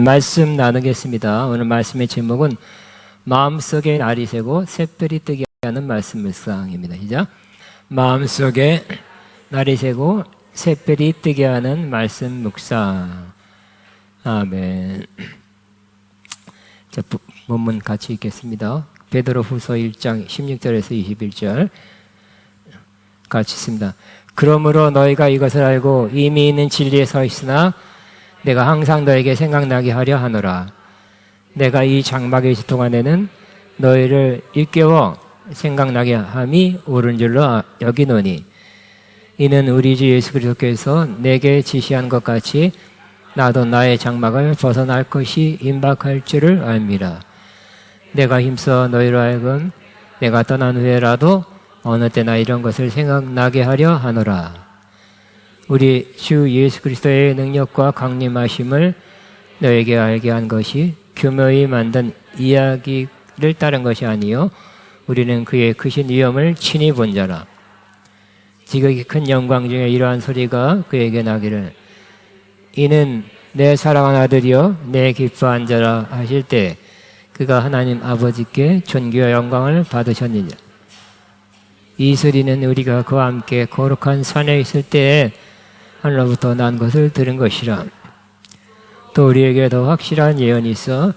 말씀 나누겠습니다. 오늘 말씀의 제목은 마음속에 날이 새고 새별이 뜨게 하는 말씀 묵상입니다. 시작. 마음속에 날이 새고 새별이 뜨게 하는 말씀 묵상. 아멘. 자, 본문 같이 읽겠습니다. 베드로후서 1장 16절에서 21절 같이 읽습니다. 그러므로 너희가 이것을 알고 이미 있는 진리에 서 있으나 내가 항상 너에게 생각나게 하려 하노라. 내가 이 장막의 시 동안에는 너희를 일깨워 생각나게 함이 옳은 줄로 여기노니 이는 우리 주 예수 그리스도께서 내게 지시한 것 같이 나도 나의 장막을 벗어날 것이 임박할 줄을 압니다. 내가 힘써 너희로 하여금 내가 떠난 후에라도 어느 때나 이런 것을 생각나게 하려 하노라. 우리 주 예수 그리스도의 능력과 강림하심을 너에게 알게 한 것이 교묘히 만든 이야기를 따른 것이 아니요 우리는 그의 크신 위엄을 친히 본 자라. 지극히 큰 영광 중에 이러한 소리가 그에게 나기를 이는 내 사랑하는 아들이여 내 기뻐한 자라 하실 때 그가 하나님 아버지께 존귀와 영광을 받으셨느냐. 이 소리는 우리가 그와 함께 거룩한 산에 있을 때에 하늘로부터 난 것을 들은 것이라. 또 우리에게 더 확실한 예언이 있어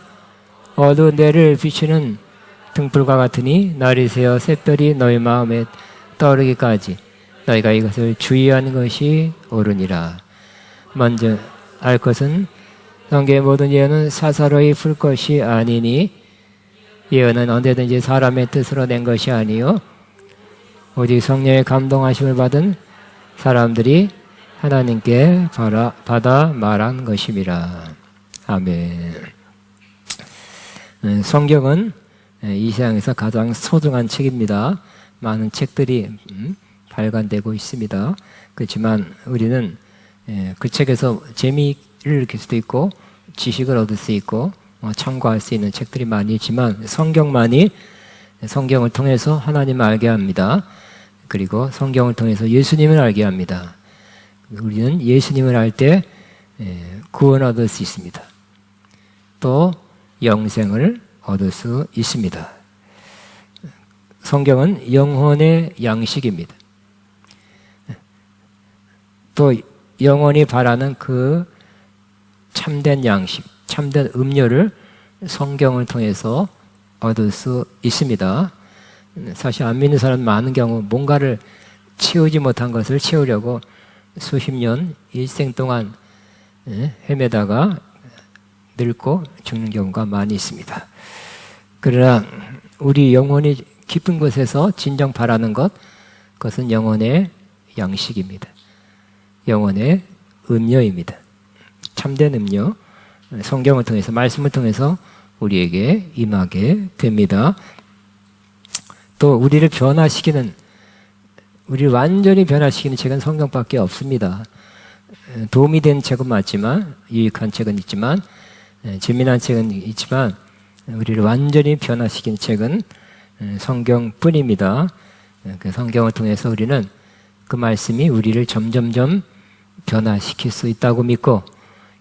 어두운 데를 비추는 등불과 같으니 날이 새어 새별이 너희 마음에 떠오르기까지 너희가 이것을 주의하는 것이 옳으니라. 먼저 알 것은 성경의 모든 예언은 사사로이 풀 것이 아니니 예언은 언제든지 사람의 뜻으로 낸 것이 아니요 오직 성령의 감동하심을 받은 사람들이 하나님께 받아 말한 것임이라. 아멘. 성경은 이 세상에서 가장 소중한 책입니다. 많은 책들이 발간되고 있습니다. 그렇지만 우리는 그 책에서 재미를 느낄 수도 있고 지식을 얻을 수 있고 참고할 수 있는 책들이 많이 있지만 성경만이 성경을 통해서 하나님을 알게 합니다. 그리고 성경을 통해서 예수님을 알게 합니다. 우리는 예수님을 알 때 구원 얻을 수 있습니다. 또 영생을 얻을 수 있습니다. 성경은 영혼의 양식입니다. 또 영혼이 바라는 그 참된 양식, 참된 음료를 성경을 통해서 얻을 수 있습니다. 사실 안 믿는 사람 많은 경우 뭔가를 채우지 못한 것을 채우려고 수십 년 일생 동안 헤매다가 늙고 죽는 경우가 많이 있습니다. 그러나 우리 영혼이 깊은 곳에서 진정 바라는 것, 그것은 영혼의 양식입니다. 영혼의 음료입니다. 참된 음료, 성경을 통해서 말씀을 통해서 우리에게 임하게 됩니다. 또 우리를 변화시키는, 우리를 완전히 변화시키는 책은 성경밖에 없습니다. 도움이 되는 책은 맞지만, 유익한 책은 있지만, 재미난 책은 있지만 우리를 완전히 변화시키는 책은 성경뿐입니다. 그 성경을 통해서 우리는 그 말씀이 우리를 점점점 변화시킬 수 있다고 믿고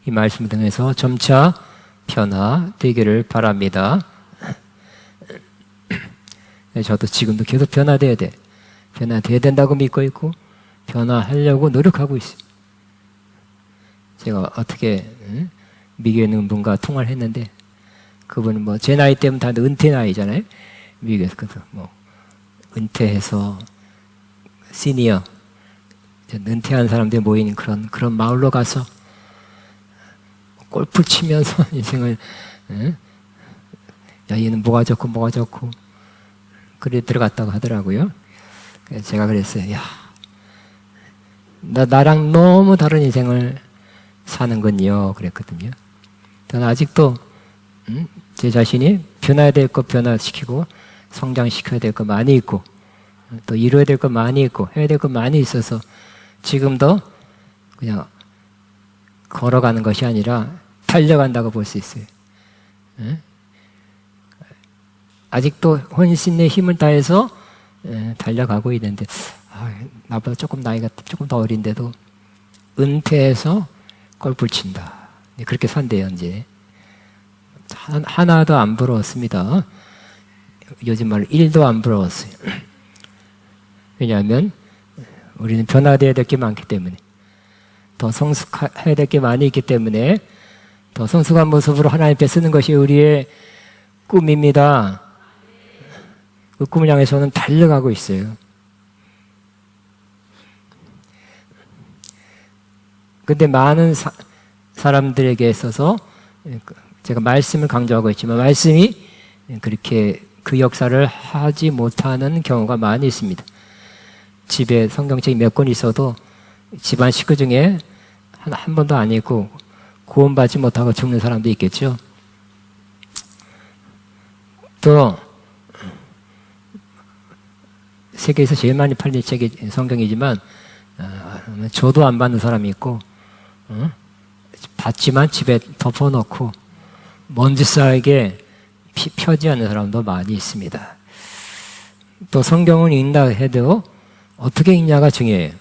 이 말씀을 통해서 점차 변화되기를 바랍니다. 저도 지금도 계속 변화돼야 돼. 변화돼야 된다고 믿고 있고 변화하려고 노력하고 있어요. 제가 어떻게 미국에 있는 분과 통화를 했는데 그분은 뭐 제 나이 때면 다 은퇴 나이잖아요. 미국에서 뭐 은퇴해서 시니어 은퇴한 사람들이 모이는 그런 마을로 가서 골프 치면서 인생을 야 얘는 뭐가 좋고 그래 들어갔다고 하더라고요. 그래서 제가 그랬어요. 야 나랑 너무 다른 인생을 사는군요. 그랬거든요. 저는 아직도 제 자신이 변화해야 될 것 변화시키고 성장시켜야 될 것 많이 있고 또 이루어야 될 것 많이 있고 해야 될 것 많이 있어서 지금도 그냥 걸어가는 것이 아니라 달려간다고 볼 수 있어요. 아직도 혼신의 힘을 다해서 달려가고 있는데 나보다 조금 나이가 조금 더 어린데도 은퇴해서 골프를 친다. 그렇게 산대요, 이제. 하나도 안 부러웠습니다. 요즘 말로 1도 안 부러웠어요. 왜냐하면 우리는 변화되어야 될 게 많기 때문에, 더 성숙해야 될 게 많이 있기 때문에 더 성숙한 모습으로 하나님께 쓰는 것이 우리의 꿈입니다. 그 꿈을 향해서는 달려가고 있어요. 근데 많은 사람들에게 있어서 제가 말씀을 강조하고 있지만 말씀이 그렇게 그 역사를 하지 못하는 경우가 많이 있습니다. 집에 성경책이 몇 권 있어도 집안 식구 중에 한 번도 안 읽고 구원받지 못하고 죽는 사람도 있겠죠. 또 세계에서 제일 많이 팔린 책이 성경이지만 저도 안 받는 사람이 있고 받지만 집에 덮어놓고 먼지 쌓이게 펴지 않는 사람도 많이 있습니다. 또 성경을 읽는다 해도 어떻게 읽냐가 중요해요.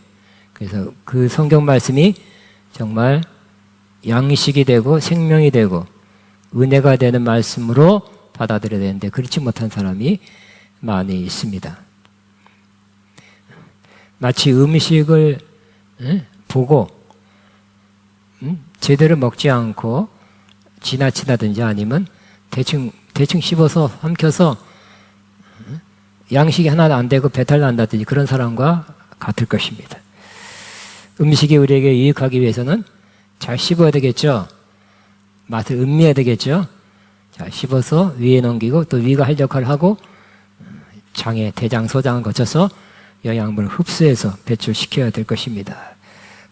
그래서 그 성경 말씀이 정말 양식이 되고 생명이 되고 은혜가 되는 말씀으로 받아들여야 되는데 그렇지 못한 사람이 많이 있습니다. 마치 음식을 보고 제대로 먹지 않고 지나치다든지 아니면 대충 씹어서 삼켜서 양식이 하나도 안 되고 배탈 난다든지 그런 사람과 같을 것입니다. 음식이 우리에게 유익하기 위해서는 잘 씹어야 되겠죠. 맛을 음미해야 되겠죠. 자, 씹어서 위에 넘기고 또 위가 할 역할을 하고 장에 대장, 소장을 거쳐서 영양분을 흡수해서 배출시켜야 될 것입니다.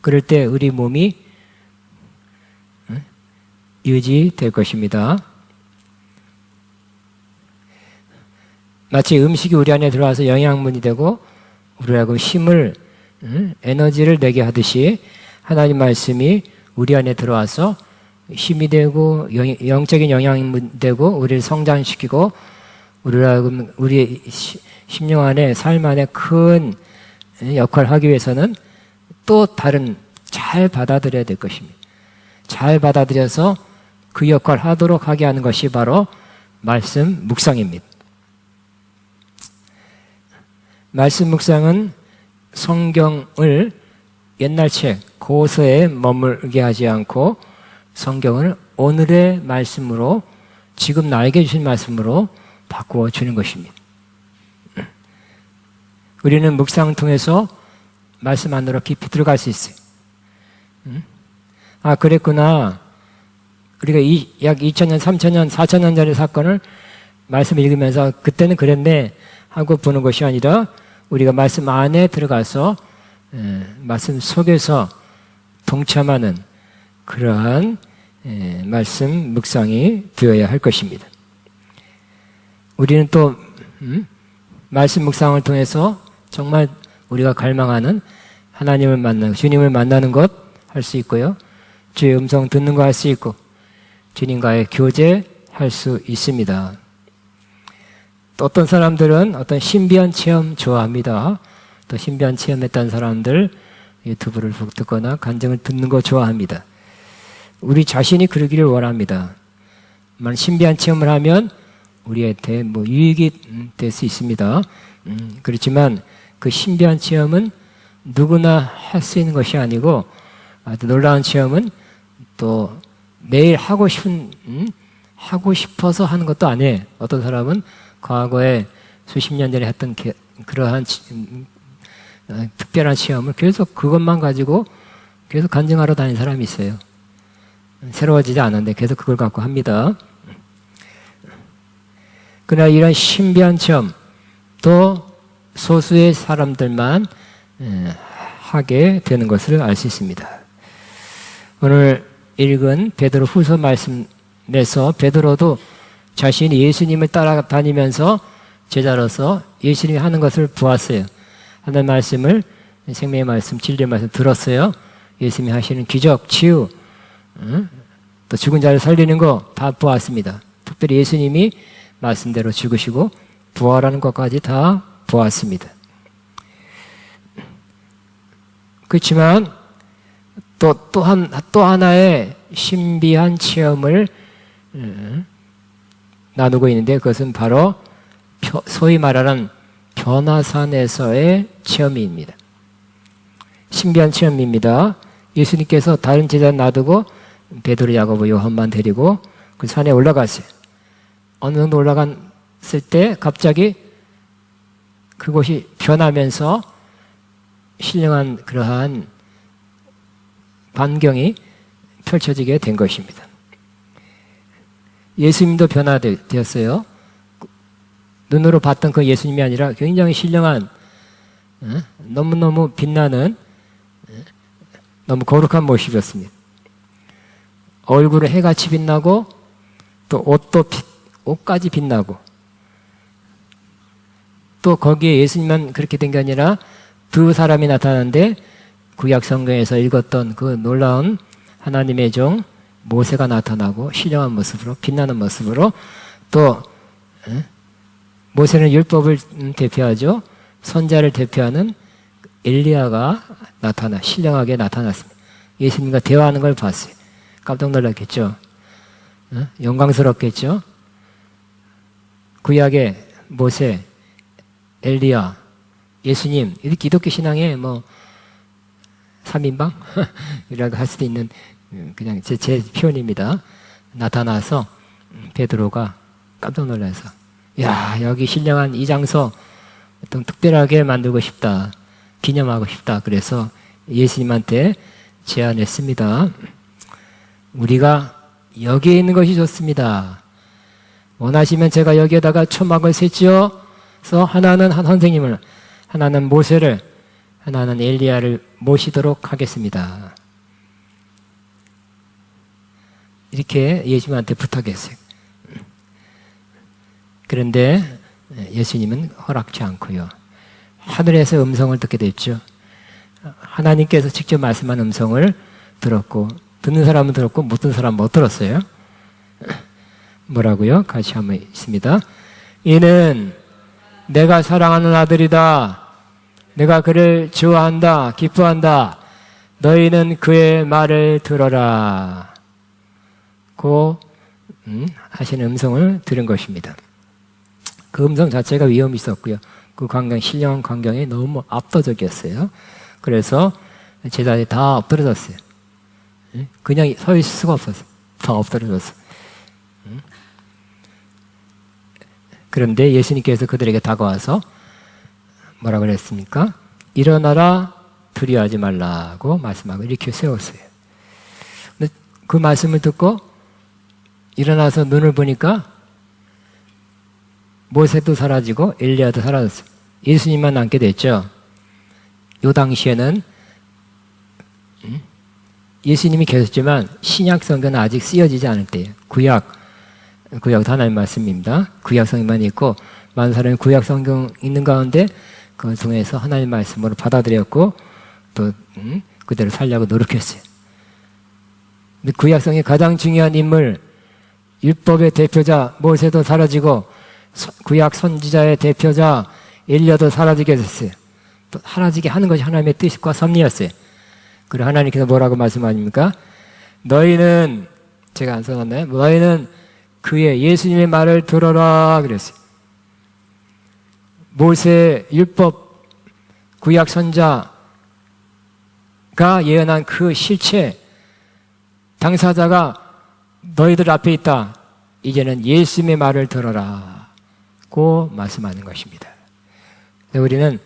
그럴 때 우리 몸이 유지될 것입니다. 마치 음식이 우리 안에 들어와서 영양분이 되고 우리하고 힘을 에너지를 내게 하듯이 하나님 말씀이 우리 안에 들어와서 힘이 되고 영적인 영양분 되고 우리를 성장시키고 우리의 심령 안에 삶 안에 큰 역할을 하기 위해서는 또 다른 잘 받아들여야 될 것입니다. 잘 받아들여서 그 역할을 하도록 하게 하는 것이 바로 말씀 묵상입니다. 말씀 묵상은 성경을 옛날 책, 고서에 머물게 하지 않고 성경을 오늘의 말씀으로 지금 나에게 주신 말씀으로 바꾸어 주는 것입니다. 우리는 묵상을 통해서 말씀 안으로 깊이 들어갈 수 있어요. 아, 그랬구나. 우리가 약 2000년, 3000년, 4000년 전의 사건을 말씀 읽으면서 그때는 그랬네 하고 보는 것이 아니라 우리가 말씀 안에 들어가서 말씀 속에서 동참하는 그러한 말씀 묵상이 되어야 할 것입니다. 우리는 또 말씀 묵상을 통해서 정말 우리가 갈망하는 하나님을 만나는 주님을 만나는 것 할 수 있고요. 주의 음성 듣는 거 할 수 있고 주님과의 교제할 수 있습니다. 또 어떤 사람들은 어떤 신비한 체험 좋아합니다. 또 신비한 체험했던 사람들 유튜브를 듣거나 간증을 듣는 거 좋아합니다. 우리 자신이 그러기를 원합니다. 만약 신비한 체험을 하면 우리한테 유익이 될 수 있습니다. 그렇지만 그 신비한 체험은 누구나 할 수 있는 것이 아니고 아주 놀라운 체험은 또 매일 하고 싶어서 하는 것도 아니에요. 어떤 사람은 과거에 수십 년 전에 했던 그러한 특별한 체험을 계속 그것만 가지고 계속 간증하러 다니는 사람이 있어요. 새로워지지 않았는데 계속 그걸 갖고 합니다. 그러나 이런 신비한 체험 또 소수의 사람들만 하게 되는 것을 알 수 있습니다. 오늘 읽은 베드로 후서 말씀에서 베드로도 자신이 예수님을 따라다니면서 제자로서 예수님이 하는 것을 보았어요. 하는 말씀을 생명의 말씀, 진리의 말씀 들었어요. 예수님이 하시는 기적, 치유, 또 죽은 자를 살리는 거 다 보았습니다. 특별히 예수님이 말씀대로 죽으시고 부활하는 것까지 다 보았습니다. 그렇지만 또 하나의 신비한 체험을 나누고 있는데 그것은 바로 소위 말하는 변화산에서의 체험입니다. 신비한 체험입니다. 예수님께서 다른 제자 놔두고 베드로, 야고보, 요한만 데리고 그 산에 올라갔어요. 어느 정도 올라갔을 때 갑자기 그곳이 변하면서 신령한 그러한 반경이 펼쳐지게 된 것입니다. 예수님도 변화되었어요. 눈으로 봤던 그 예수님이 아니라 굉장히 신령한, 너무너무 빛나는, 너무 거룩한 모습이었습니다. 얼굴은 해같이 빛나고 또 옷까지 빛나고, 또 거기에 예수님만 그렇게 된 게 아니라 두 사람이 나타나는데 구약 성경에서 읽었던 그 놀라운 하나님의 종 모세가 나타나고 신령한 모습으로, 빛나는 모습으로, 또 모세는 율법을 대표하죠. 선자를 대표하는 엘리야가 신령하게 나타났습니다. 예수님과 대화하는 걸 봤어요. 깜짝 놀랐겠죠. 영광스럽겠죠. 구약의 모세, 엘리야, 예수님, 이 기독교 신앙의 3인방? 이라고 할 수도 있는 그냥 제 표현입니다. 나타나서 베드로가 깜짝 놀라서, 야, 여기 신령한 이 장소 좀 특별하게 만들고 싶다. 기념하고 싶다. 그래서 예수님한테 제안했습니다. 우리가 여기에 있는 것이 좋습니다. 원하시면 제가 여기에다가 초막을 set지어서 하나는 한 선생님을, 하나는 모세를, 하나는 엘리야를 모시도록 하겠습니다. 이렇게 예수님한테 부탁했어요. 그런데 예수님은 허락치 않고요. 하늘에서 음성을 듣게 됐죠. 하나님께서 직접 말씀한 음성을 들었고, 듣는 사람은 들었고 못 듣는 사람은 못 들었어요. 뭐라고요? 같이 한번 있습니다. 이는 내가 사랑하는 아들이다. 내가 그를 좋아한다. 기뻐한다. 너희는 그의 말을 들어라. 고 하시는 음성을 들은 것입니다. 그 음성 자체가 위험이 있었고요. 그 광경, 신령한 광경이 너무 압도적이었어요. 그래서 제자들이 다 엎드려졌어요. 그냥 서 있을 수가 없었어요. 다 엎드려졌어요. 그런데 예수님께서 그들에게 다가와서 뭐라 그랬습니까? 일어나라, 두려워하지 말라고 말씀하고 이렇게 세웠어요. 근데 그 말씀을 듣고 일어나서 눈을 보니까 모세도 사라지고 엘리야도 사라졌어요. 예수님만 남게 됐죠. 이 당시에는 예수님이 계셨지만 신약 성경은 아직 쓰여지지 않을 때예요. 구약도 하나님 말씀입니다. 구약 성경만 있고 많은 사람이 구약 성경 있는 가운데 그걸 통해서 하나님 말씀으로 받아들였고 또 그대로 살려고 노력했어요. 근데 구약 성경의 가장 중요한 인물, 율법의 대표자 모세도 사라지고 구약 선지자의 대표자 엘리야도 사라지게 됐어요. 또 사라지게 하는 것이 하나님의 뜻과 섭리였어요. 그리고 하나님께서 뭐라고 말씀하십니까? 너희는, 제가 안 써놨나요? 너희는 그의 예수님의 말을 들어라 그랬어요. 모세 율법 구약 선자가 예언한 그 실체 당사자가 너희들 앞에 있다. 이제는 예수님의 말을 들어라 고 말씀하는 것입니다. 우리는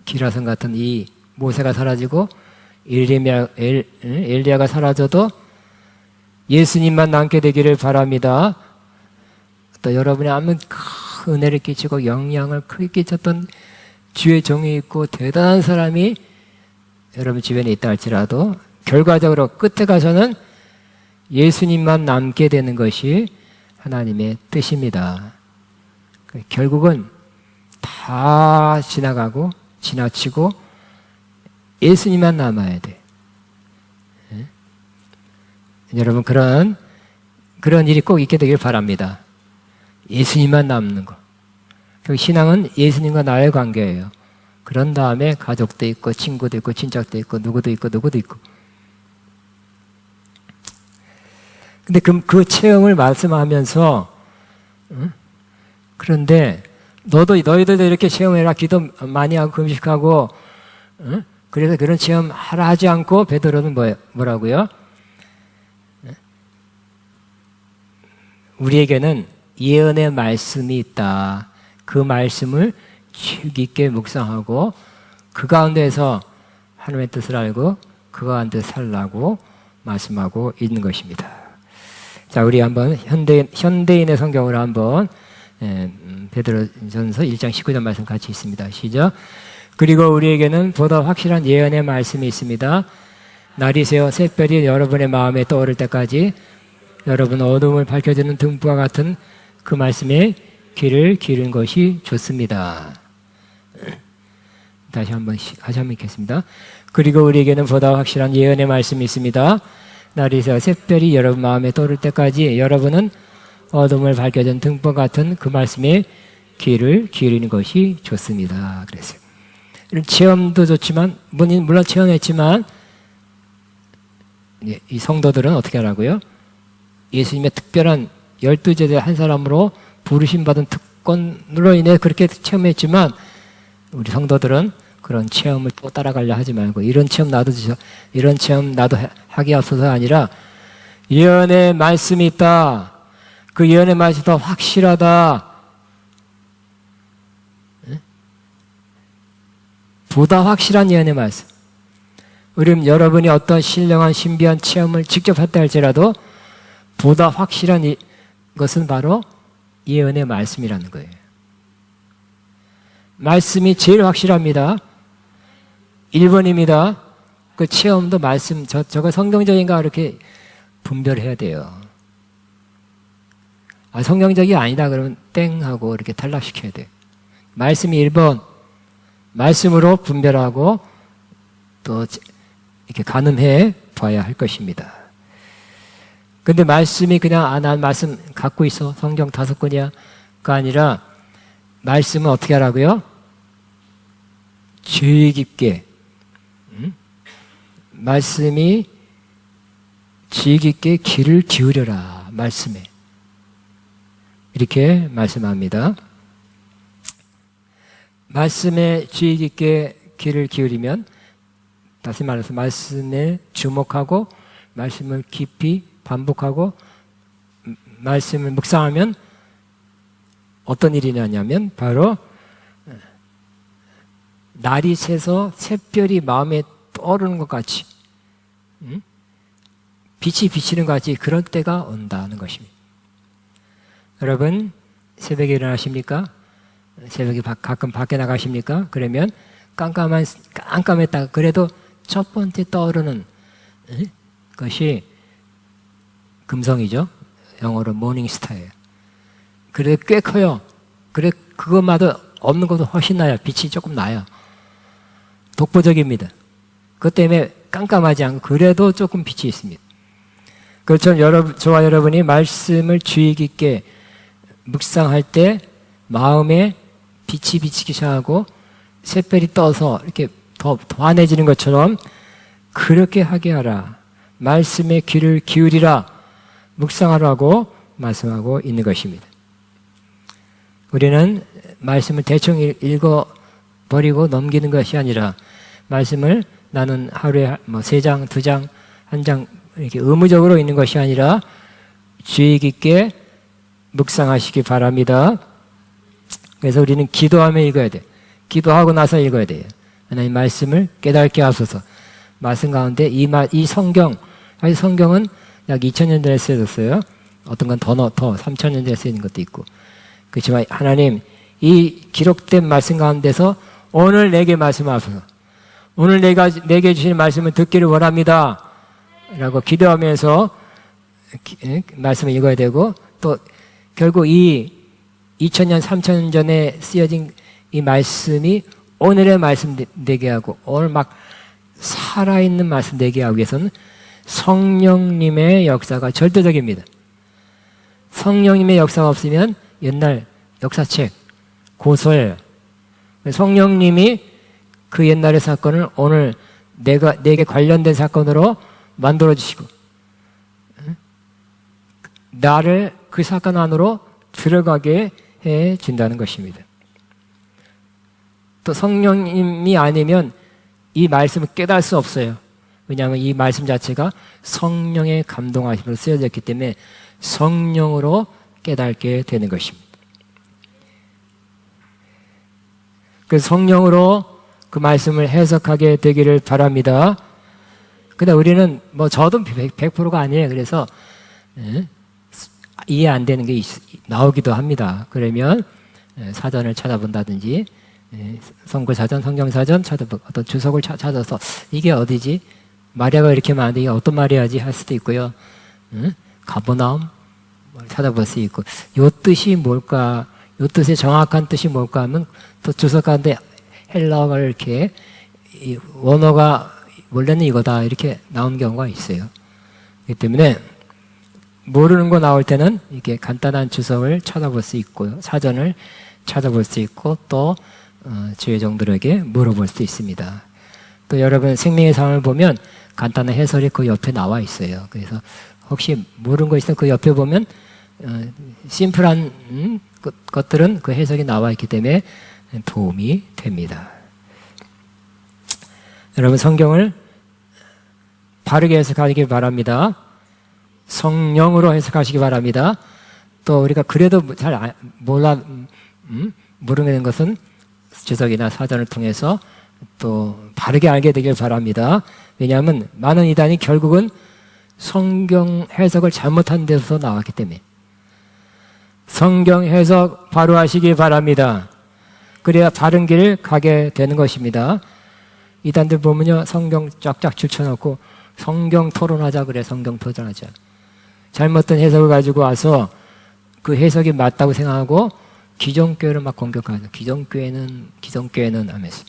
기라성 같은 이 모세가 사라지고 엘리야가 사라져도 예수님만 남게 되기를 바랍니다. 또 여러분이 아무 큰 은혜를 끼치고 영향을 크게 끼쳤던 주의 종이 있고 대단한 사람이 여러분 주변에 있다 할지라도 결과적으로 끝에 가서는 예수님만 남게 되는 것이 하나님의 뜻입니다. 결국은 다 지나가고 지나치고 예수님만 남아야 돼. 여러분 그런 일이 꼭 있게 되길 바랍니다. 예수님만 남는 거. 신앙은 예수님과 나의 관계예요. 그런 다음에 가족도 있고 친구도 있고 친척도 있고 누구도 있고 누구도 있고. 근데 그 체험을 말씀하면서, 그런데 너희들도 이렇게 체험해라. 기도 많이 하고 금식하고, 그래서 그런 체험 하라 하지 않고 베드로는 뭐라고요? 우리에게는 예언의 말씀이 있다. 그 말씀을 주의 깊게 묵상하고 그 가운데서 하나님의 뜻을 알고 그 가운데 살라고 말씀하고 있는 것입니다. 자, 우리 한번 현대인의 성경으로 한번 베드로전서 1장 19절 말씀 같이 있습니다. 시작. 그리고 우리에게는 보다 확실한 예언의 말씀이 있습니다. 날이 새어 샛별이 여러분의 마음에 떠오를 때까지 여러분 어둠을 밝혀주는 등불과 같은 그 말씀에 귀를 기울이는 것이 좋습니다. 다시 한번 읽겠습니다. 그리고 우리에게는 보다 확실한 예언의 말씀이 있습니다. 날이 새어 샛별이 여러분 마음에 떠오를 때까지 여러분은 어둠을 밝혀준 등불 같은 그 말씀에 귀를 기울이는 것이 좋습니다. 그랬어요. 이런 체험도 좋지만 물론 체험했지만 이 성도들은 어떻게 하라고요? 예수님의 특별한 12제자 한 사람으로 부르심받은 특권으로 인해 그렇게 체험했지만 우리 성도들은 그런 체험을 또 따라가려 하지 말고 이런 체험 나도 하게 하소서 아니라 예언의 말씀이 있다. 그 예언의 말씀이 더 확실하다. 보다 확실한 예언의 말씀. 우리 여러분이 어떤 신령한 신비한 체험을 직접 했다 할지라도 보다 확실한 것은 바로 예언의 말씀이라는 거예요. 말씀이 제일 확실합니다. 1번입니다. 그 체험도 말씀, 저거 성경적인가 이렇게 분별해야 돼요. 성경적이 아니다 그러면 땡 하고 이렇게 탈락시켜야 돼요. 말씀이 1번, 말씀으로 분별하고 또 이렇게 가늠해 봐야 할 것입니다. 근데 말씀이 그냥 난 말씀 갖고 있어. 성경 5권이야. 가 아니라 말씀은 어떻게 하라고요? 주의 깊게 말씀이 주의 깊게 귀를 기울여라. 말씀에 이렇게 말씀합니다. 말씀에 주의 깊게 귀를 기울이면 다시 말해서 말씀에 주목하고 말씀을 깊이 반복하고 말씀을 묵상하면 어떤 일이 나냐면 바로 날이 새서 샛별이 마음에 떠오르는 것 같이 빛이 비치는 것 같이 그런 때가 온다는 것입니다. 여러분 새벽에 일어나십니까? 새벽에 가끔 밖에 나가십니까? 그러면 깜깜했다가 그래도 첫 번째 떠오르는 것이 금성이죠. 영어로 모닝스타예요. 그래 꽤 커요. 그래 그것마다 없는 것도 훨씬 나요. 빛이 조금 나요. 독보적입니다. 그것 때문에 깜깜하지 않고 그래도 조금 빛이 있습니다. 그렇죠. 저와 여러분이 말씀을 주의 깊게 묵상할 때 마음에 빛이 비치기 시작하고 샛별이 떠서 이렇게 더 환해지는 것처럼 그렇게 하게 하라. 말씀에 귀를 기울이라. 묵상하라고 말씀하고 있는 것입니다. 우리는 말씀을 대충 읽어버리고 넘기는 것이 아니라 말씀을 나는 하루에 3장, 2장, 1장 이렇게 의무적으로 읽는 것이 아니라 주의 깊게 묵상하시기 바랍니다. 그래서 우리는 기도하며 읽어야 돼요. 기도하고 나서 읽어야 돼요. 하나님 말씀을 깨닫게 하소서. 말씀 가운데 이 성경, 사실 성경은 약 2000년 전에 쓰여졌어요. 어떤 건 더 3000년 전에 쓰여진 것도 있고. 그렇지만 하나님 이 기록된 말씀 가운데서 오늘 내게 말씀하소서. 오늘 내게 주신 말씀을 듣기를 원합니다. 라고 기도하면서 말씀을 읽어야 되고 또 결국 이 2000년, 3000년 전에 쓰여진 이 말씀이 오늘의 말씀 되게 하고 오늘 막 살아있는 말씀 되게 하기 위해서는 성령님의 역사가 절대적입니다. 성령님의 역사가 없으면 옛날 역사책, 고서예요. 성령님이 그 옛날의 사건을 오늘 내게 관련된 사건으로 만들어주시고 나를 그 사건 안으로 들어가게 해 준다는 것입니다. 또 성령님이 아니면 이 말씀을 깨달을 수 없어요. 왜냐하면 이 말씀 자체가 성령의 감동하심으로 쓰여졌기 때문에 성령으로 깨닫게 되는 것입니다. 그래서 성령으로 그 말씀을 해석하게 되기를 바랍니다. 근데 우리는 저도 100%가 아니에요. 그래서 이해 안 되는 게 나오기도 합니다. 그러면 사전을 찾아본다든지 성구사전, 성경사전 찾아보고 어떤 주석을 찾아서 이게 어디지? 마리아가 이렇게 하면 안 돼. 이게 어떤 말이야지 할 수도 있고요. 가버나움 찾아볼 수 있고 요 뜻이 뭘까? 요 뜻의 정확한 뜻이 뭘까 하면 또 주석 가운데 헬라어가 이렇게 원어가 원래는 이거다 이렇게 나오는 경우가 있어요. 그렇기 때문에 모르는 거 나올 때는 이렇게 간단한 주석을 찾아볼 수 있고요. 사전을 찾아볼 수 있고 또 지회종들에게 물어볼 수 있습니다. 또 여러분 생명의 상을 보면 간단한 해설이 그 옆에 나와 있어요. 그래서 혹시 모르는 거 있으면 그 옆에 보면 심플한 것들은 그 해석이 나와 있기 때문에 도움이 됩니다. 여러분 성경을 바르게 해석하시기 바랍니다. 성령으로 해석하시기 바랍니다. 또 우리가 그래도 잘 모르는 것은 주석이나 사전을 통해서 또 바르게 알게 되길 바랍니다. 왜냐하면 많은 이단이 결국은 성경 해석을 잘못한 데서 나왔기 때문에 성경 해석 바로 하시기 바랍니다. 그래야 바른 길을 가게 되는 것입니다. 이단들 보면요 성경 쫙쫙 줄쳐놓고 성경 토론하자 그래. 성경 토론하자. 잘못된 해석을 가지고 와서 그 해석이 맞다고 생각하고 기존 교회를 막 공격하죠. 기존 교회는 하면서.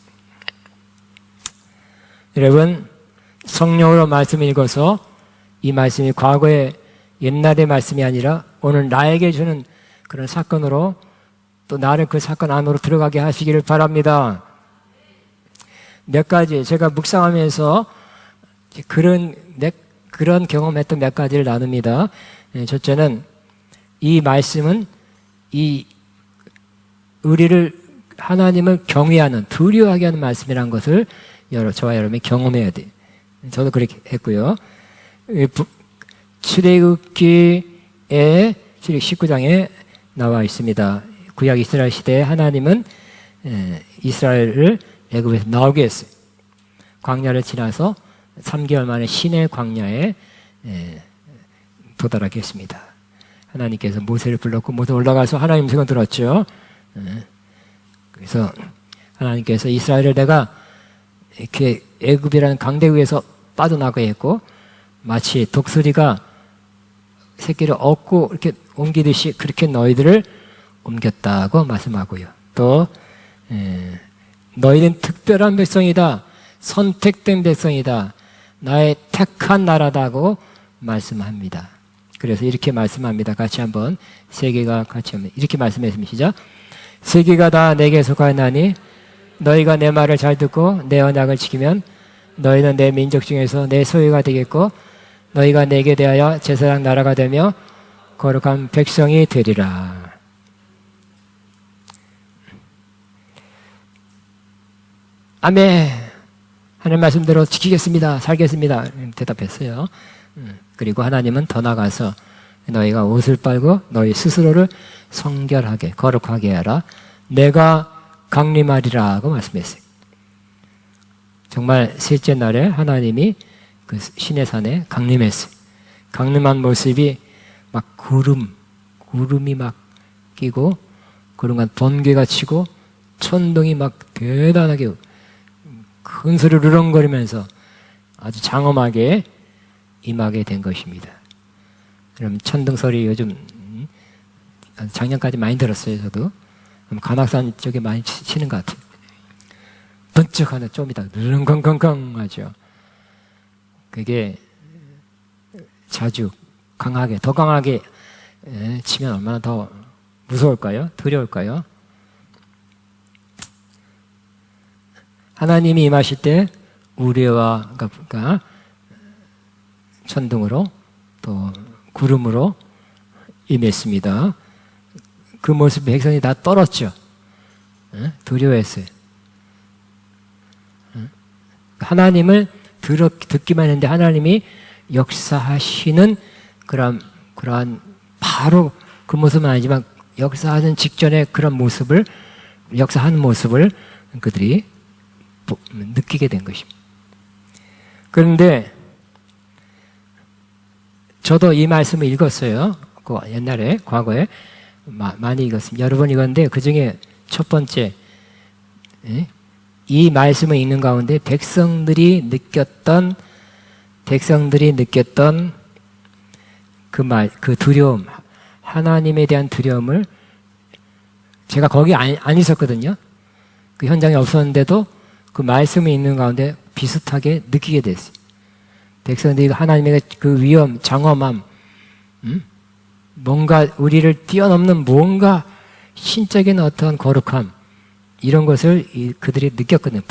여러분 성령으로 말씀을 읽어서 이 말씀이 과거의 옛날의 말씀이 아니라 오늘 나에게 주는 그런 사건으로 또 나를 그 사건 안으로 들어가게 하시기를 바랍니다. 몇 가지 제가 묵상하면서 그런 경험했던 몇 가지를 나눕니다. 첫째는 이 말씀은 우리를 하나님을 경외하는 두려워하게 하는 말씀이라는 것을 저와 여러분이 경험해야 돼요. 저도 그렇게 했고요. 출애굽기의 19장에 나와 있습니다. 구약 이스라엘 시대에 하나님은 이스라엘을 애굽에서 나오게 했어요. 광야를 지나서 3개월 만에 시내 광야에 도달하게 했습니다. 하나님께서 모세를 불렀고 모세 올라가서 하나님 음성을 들었죠. 그래서 하나님께서 이스라엘을 내가 이렇게 애굽이라는 강대국에서 빠져나가게 했고 마치 독수리가 새끼를 얻고 이렇게 옮기듯이 그렇게 너희들을 옮겼다고 말씀하고요. 또 너희는 특별한 백성이다. 선택된 백성이다. 나의 택한 나라다고 말씀합니다. 그래서 이렇게 말씀합니다. 같이 한번 세계가 같이 한번 이렇게 말씀했습니다. 시작. 세계가 다 내게 속하나니 너희가 내 말을 잘 듣고 내 언약을 지키면 너희는 내 민족 중에서 내 소유가 되겠고 너희가 내게 대하여 제사장 나라가 되며 거룩한 백성이 되리라. 아멘. 하나님 말씀대로 지키겠습니다. 살겠습니다. 대답했어요. 그리고 하나님은 더 나가서 너희가 옷을 빨고 너희 스스로를 성결하게 거룩하게 하라. 내가 강림하리라고 말씀했어요. 정말 셋째 날에 하나님이 그 시내산에 강림했어요. 강림한 모습이 막 구름이 막 끼고 그런간 번개가 치고 천둥이 막 대단하게 큰 소리로 으렁거리면서 아주 장엄하게 임하게 된 것입니다. 그럼 천둥 소리 요즘 작년까지 많이 들었어요. 저도 관악산 쪽에 많이 치는 것 같아요. 번쩍 하나 좀 이따 으렁컹컹컹 하죠. 그게 자주 강하게 더 강하게 치면 얼마나 더 무서울까요? 두려울까요? 하나님이 임하실 때 우레와 그러니까 천둥으로 또 구름으로 임했습니다. 그 모습 백성이 다 떨었죠. 두려워했어요. 하나님을 듣기만 했는데 하나님이 역사하시는 그러한 바로 그 모습은 아니지만 역사하는 직전에 그런 모습을, 역사하는 모습을 그들이 느끼게 된 것입니다. 그런데 저도 이 말씀을 읽었어요. 그 옛날에, 과거에 많이 읽었습니다. 여러 번 읽었는데 그 중에 첫 번째, 이 말씀을 읽는 가운데 백성들이 느꼈던 그 두려움, 하나님에 대한 두려움을, 제가 거기 안 있었거든요. 그 현장에 없었는데도 그 말씀이 있는 가운데 비슷하게 느끼게 됐어요. 백성들이 하나님의 그 위엄, 장엄함, 뭔가 우리를 뛰어넘는 뭔가 신적인 어떠한 거룩함, 이런 것을 그들이 느꼈거든요.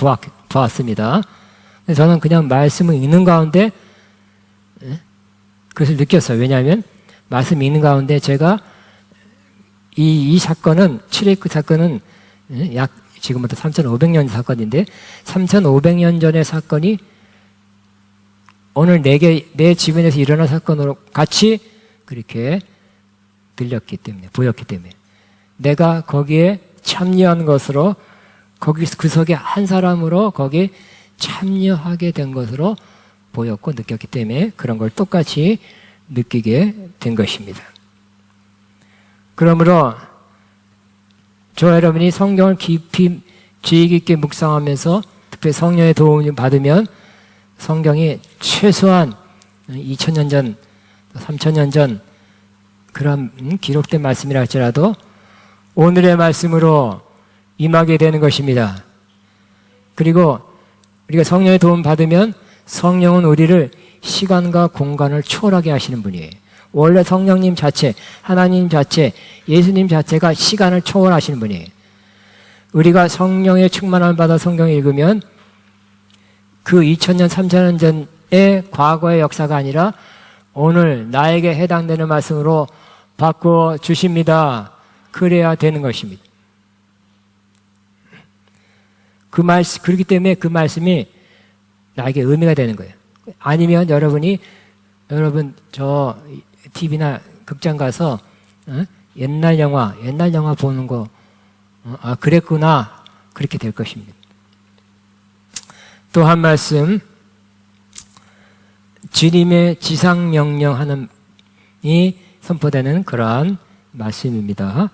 보았습니다. 저는 그냥 말씀을 읽는 가운데 그것을 느꼈어요. 왜냐하면 말씀 읽는 가운데 제가 이 사건은, 출애굽 사건은 약 지금부터 3,500년 사건인데 3,500년 전의 사건이 오늘 내 주변에서 일어난 사건으로 같이 그렇게 들렸기 때문에, 보였기 때문에 내가 거기에 참여한 것으로, 거기 그 속에 한 사람으로 거기에 참여하게 된 것으로 보였고 느꼈기 때문에 그런 걸 똑같이 느끼게 된 것입니다. 그러므로 저 여러분이 성경을 깊이 주의 깊게 묵상하면서 특별히 성령의 도움을 받으면 성경이 최소한 2000년 전, 3000년 전 그런 기록된 말씀이라 할지라도 오늘의 말씀으로 임하게 되는 것입니다. 그리고 우리가 성령의 도움 받으면 성령은 우리를 시간과 공간을 초월하게 하시는 분이에요. 원래 성령님 자체, 하나님 자체, 예수님 자체가 시간을 초월하시는 분이에요. 우리가 성령의 충만함을 받아 성경을 읽으면 그 2000년, 3000년 전의 과거의 역사가 아니라 오늘 나에게 해당되는 말씀으로 바꿔 주십니다. 그래야 되는 것입니다. 그렇기 때문에 그 말씀이 나에게 의미가 되는 거예요. 아니면 여러분 저 TV나 극장 가서 옛날 영화 보는 거 그랬구나, 그렇게 될 것입니다. 또 한 말씀, 주님의 지상 명령하는 이 선포되는 그러한 말씀입니다.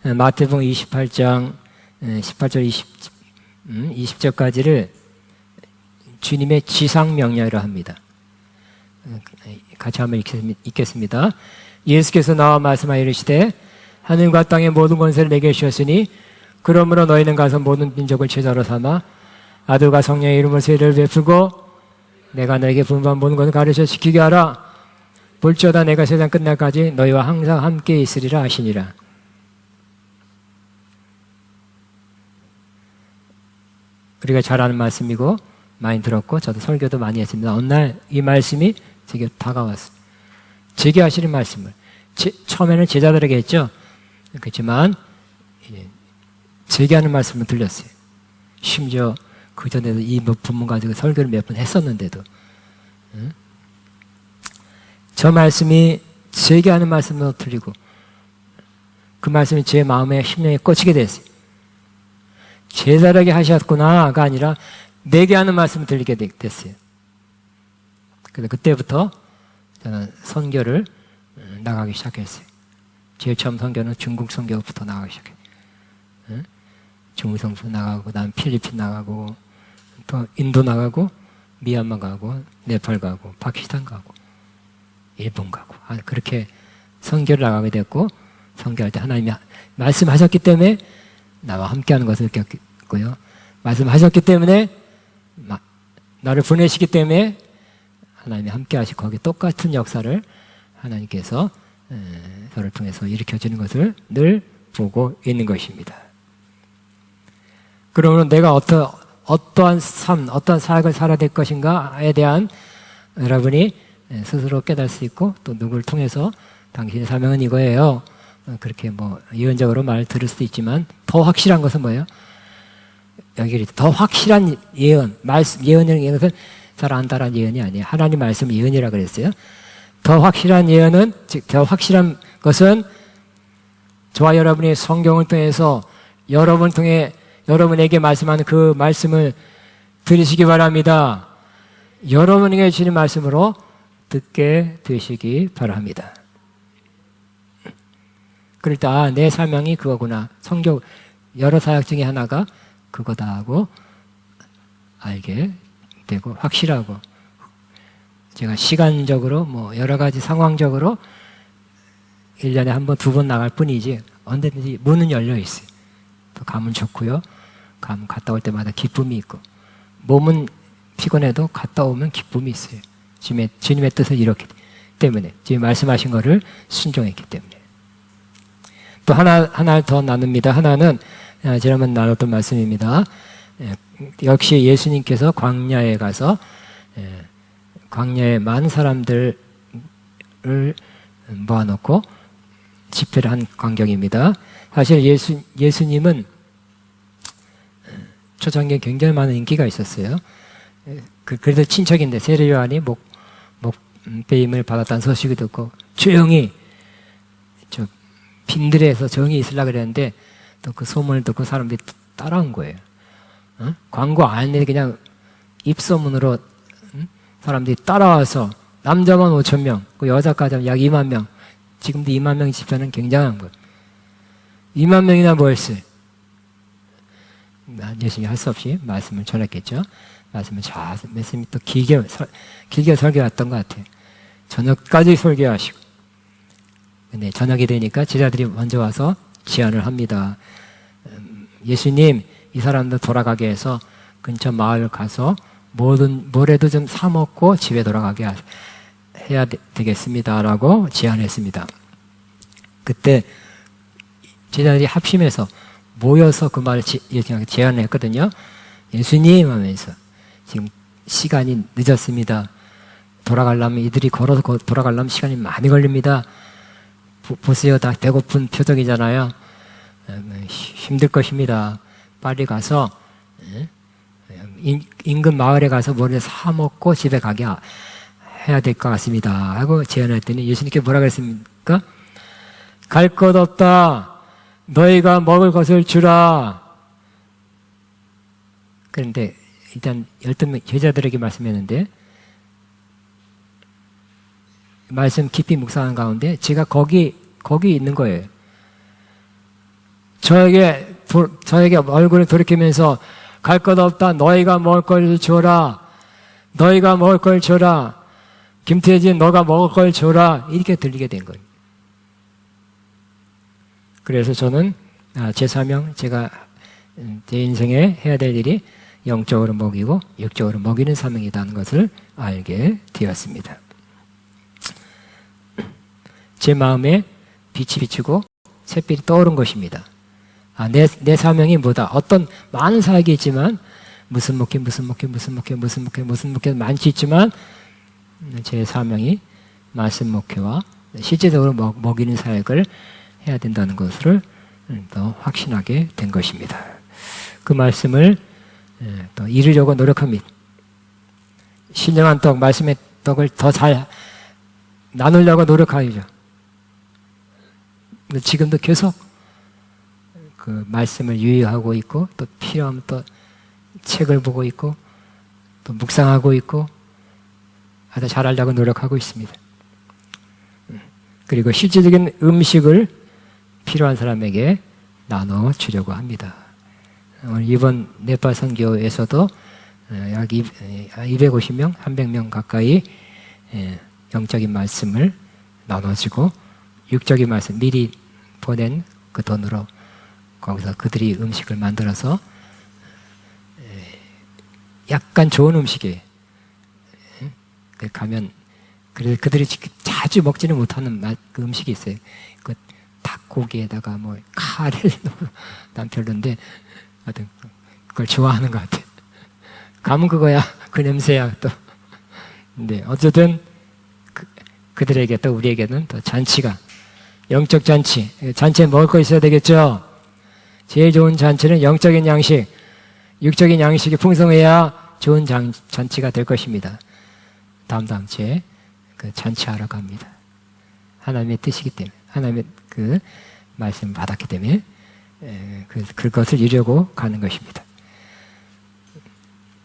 마태복음 28장 18절 20절까지를 주님의 지상 명령이라 합니다. 같이 한번 읽겠습니다. 예수께서 나와 말씀하여 이르시되 하늘과 땅의 모든 권세를 내게 주셨으니 그러므로 너희는 가서 모든 민족을 제자로 삼아 아들과 성령의 이름으로 세례를 베푸고 내가 너에게 분부한 모든 것을 가르쳐 지키게 하라. 볼지어다 내가 세상 끝날까지 너희와 항상 함께 있으리라 하시니라. 우리가 잘 아는 말씀이고 많이 들었고 저도 설교도 많이 했습니다. 어느 날 이 말씀이 제게 다가왔습니다. 제게 하시는 말씀을 처음에는 제자들에게 했죠. 그렇지만 제게 하는 말씀을 들렸어요. 심지어 그 전에도 이 본문 가지고 설교를 몇 번 했었는데도 저 말씀이 제게 하는 말씀도 들리고 그 말씀이 제 마음에 심령에 꽂히게 됐어요. 제자에게 하셨구나가 아니라 내게 하는 말씀을 들리게 됐어요. 그래서 그때부터 저는 선교를 나가기 시작했어요. 제일 처음 선교는 중국 선교부터 나가기 시작했어요. 중국 선교 나가고 난 필리핀 나가고 또 인도 나가고 미얀마 가고 네팔 가고 파키스탄 가고 일본 가고 그렇게 선교를 나가게 됐고 선교할 때 하나님이 말씀하셨기 때문에 나와 함께하는 것을 느꼈고요. 말씀하셨기 때문에 나를 보내시기 때문에 하나님이 함께하시고 거기에 똑같은 역사를 하나님께서 저를 통해서 일으켜주는 것을 늘 보고 있는 것입니다. 그러면 내가 어떠한 삶, 어떠한 사역을 살아야 될 것인가에 대한 여러분이 스스로 깨달을 수 있고 또 누구를 통해서 당신의 사명은 이거예요. 그렇게 뭐 예언적으로 말 들을 수도 있지만 더 확실한 것은 뭐예요? 여기 더 확실한 예언, 말씀, 예언이라는 것은 잘 안다라는 예언이 아니에요. 하나님 말씀 예언이라 그랬어요. 더 확실한 예언은, 즉 더 확실한 것은 저와 여러분이 성경을 통해서 여러분을 통해 여러분에게 말씀하는 그 말씀을 들으시기 바랍니다. 여러분에게 주신 말씀으로 듣게 되시기 바랍니다. 그럴 때 내 사명이 그거구나. 성경 여러 사역 중에 하나가 그거다 하고 알게 되고 확실하고, 제가 시간적으로 뭐 여러 가지 상황적으로 1년에 한 번, 두 번 나갈 뿐이지 언제든지 문은 열려 있어요. 또 가면 좋고요. 가면 갔다 올 때마다 기쁨이 있고, 몸은 피곤해도 갔다 오면 기쁨이 있어요. 주님의 뜻은 이렇기 때문에, 지금 말씀하신 거를 순종했기 때문에. 또 하나 더 나눕니다. 하나는 지난번에 나눴던 말씀입니다. 역시 예수님께서 광야에 가서 광야에 많은 사람들을 모아놓고 집회를 한 광경입니다. 사실 예수님은 초창기에 굉장히 많은 인기가 있었어요. 그래도 친척인데 세례 요한이 목배임을 받았다는 소식을 듣고 조용히 저 빈들에서 조용히 있으려고 그랬는데 또 그 소문을 듣고 사람들이 따라온 거예요. 광고 안 했는데 그냥 입소문으로 사람들이 따라와서 남자만 5,000명, 그 여자까지 하면 약 2만 명. 지금도 2만 명 집회는 굉장한 거예요. 2만 명이나 모였어요. 예수님이 할 수 없이 말씀을 전했겠죠. 말씀이 또 길게 설교했던 것 같아요. 저녁까지 설교하시고. 근데 저녁이 되니까 제자들이 먼저 와서 제안을 합니다. 예수님, 이 사람들 돌아가게 해서 근처 마을 가서 뭐라도 좀 사먹고 집에 돌아가게 해야 되겠습니다. 라고 제안했습니다. 그때 제자들이 합심해서 모여서 그 말을 제안을 했거든요. 예수님 하면서 지금 시간이 늦었습니다. 돌아가려면 이들이 걸어서 돌아가려면 시간이 많이 걸립니다. 보세요. 다 배고픈 표정이잖아요. 힘들 것입니다. 빨리 가서 인근 마을에 가서 뭐를 사 먹고 집에 가게 해야 될 것 같습니다. 하고 제안했더니 예수님께 뭐라 그랬습니까? 갈 것 없다. 너희가 먹을 것을 주라. 그런데 일단 12명 제자들에게 말씀했는데, 말씀 깊이 묵상하는 가운데 제가 거기 있는 거예요. 저에게 얼굴을 돌이키면서 갈 것 없다. 너희가 먹을 걸 줘라. 너희가 먹을 걸 줘라. 김태진, 너가 먹을 걸 줘라. 이렇게 들리게 된 거예요. 그래서 저는 제 사명, 제가 제 인생에 해야 될 일이 영적으로 먹이고 육적으로 먹이는 사명이라는 것을 알게 되었습니다. 제 마음에 빛이 비추고 샛별이 떠오른 것입니다. 내 사명이 뭐다. 어떤 많은 사역이 있지만 무슨 목회 많지 있지만 제 사명이 말씀 목회와 실제적으로 먹이는 사역을 해야 된다는 것을 더 확신하게 된 것입니다. 그 말씀을 또 이루려고 노력합니다. 신령한 떡, 말씀의 떡을 더 잘 나누려고 노력하죠. 지금도 계속 그 말씀을 유의하고 있고, 또 필요하면 또 책을 보고 있고, 또 묵상하고 있고, 아주 잘하려고 노력하고 있습니다. 그리고 실질적인 음식을 필요한 사람에게 나눠주려고 합니다. 오늘 이번 네팔 선교에서도 약 250명, 300명 가까이 영적인 말씀을 나눠주고, 육적인 말씀 미리 보낸 그 돈으로 거기서 그들이 음식을 만들어서 약간 좋은 음식이에요. 가면 그래서 그들이 자주 먹지는 못하는 그 음식이 있어요. 그 닭고기에다가 뭐 카레를 난 별론데 하여튼 그걸 좋아하는 것 같아. 가면 그거야. 그 냄새야 또. 근데 어쨌든 그들에게 또 우리에게는 또 잔치가, 영적 잔치, 잔치에 먹을 거 있어야 되겠죠. 제일 좋은 잔치는 영적인 양식, 육적인 양식이 풍성해야 좋은 잔치가 될 것입니다. 다음 주에 그 잔치하러 갑니다. 하나님의 뜻이기 때문에, 하나님의 그 말씀을 받았기 때문에 그것을 이루려고 가는 것입니다.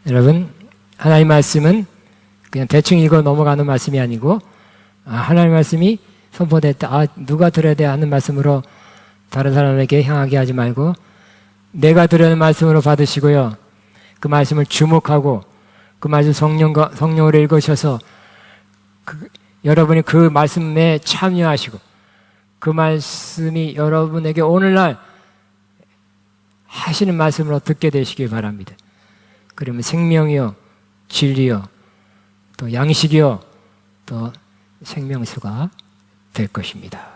여러분, 하나님의 말씀은 그냥 대충 읽어 넘어가는 말씀이 아니고, 하나님의 말씀이 선포됐다, 누가 들어야 돼 하는 말씀으로 다른 사람에게 향하게 하지 말고 내가 들으는 말씀으로 받으시고요, 그 말씀을 주목하고 그 말씀 성령으로 읽으셔서 여러분이 그 말씀에 참여하시고 그 말씀이 여러분에게 오늘날 하시는 말씀으로 듣게 되시길 바랍니다. 그러면 생명이요, 진리요, 또 양식이요, 또 생명수가 될 것입니다.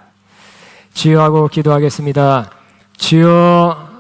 주여 하고 기도하겠습니다. 주여,